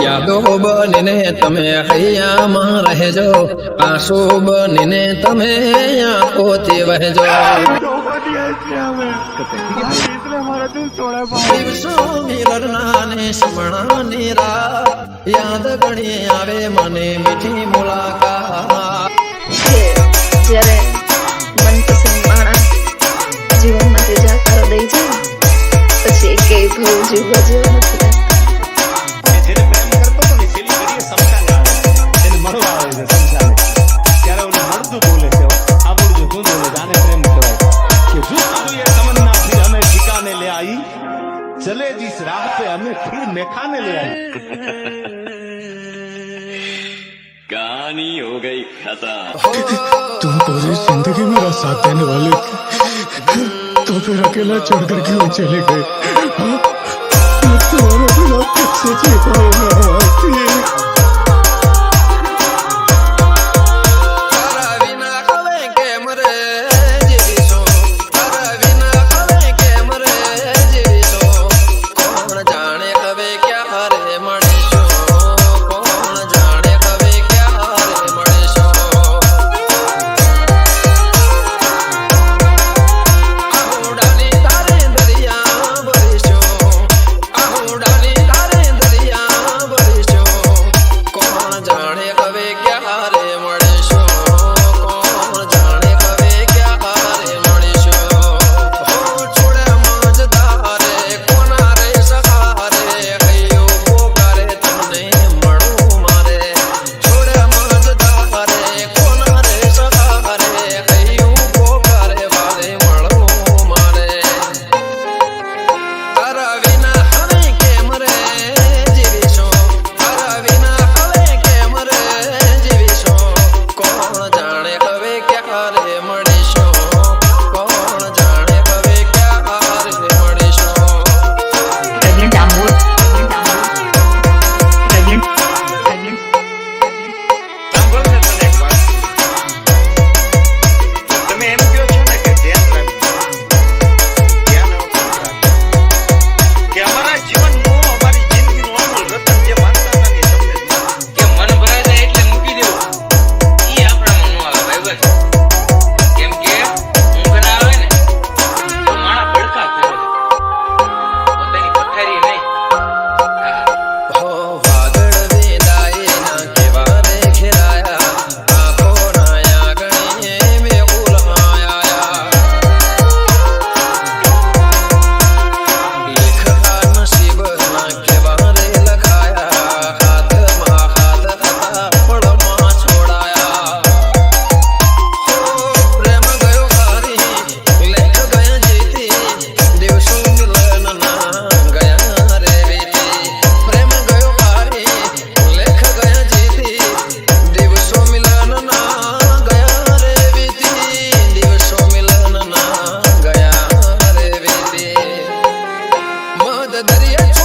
યાદો બનીને તમે હૈયામાં રહેજો, આંસુ બનીને તમે આંખોથી વહેજો. દિવસો મિલનના ને સમણાની રાત, યાદ ઘણી આવે મને મીઠી મુલાકાત. જ્યારે મનપસંદ માણસ જીવનમાંથી જાકારો દઈ જાય પછી એકેય ભવ જીવવા જેવો નથી લાગતો. જેને પ્રેમ કરતો હતો ને છેલ્લી ઘડીએ સમસાને આવે, એને મળવા આવે છે સમસાને, ત્યારે ઓલું મળતું બોલે છે, આ બોલજો શું બોલે છે, આને પ્રેમ કહેવાય કે जुस्तजू ये तमन्ना फिर हमें ठिकाने ले आई, चले जिस राह पे हमें फिर मेखाने ले आई. कहानी हो गई खत्म. तुम पूरी जिंदगी मेरा साथ देने वाले थे, तो फिर अकेला छोड़कर क्यों चले गए? तुम्हारे बिना कैसे जी पाऊंगा? દરિયા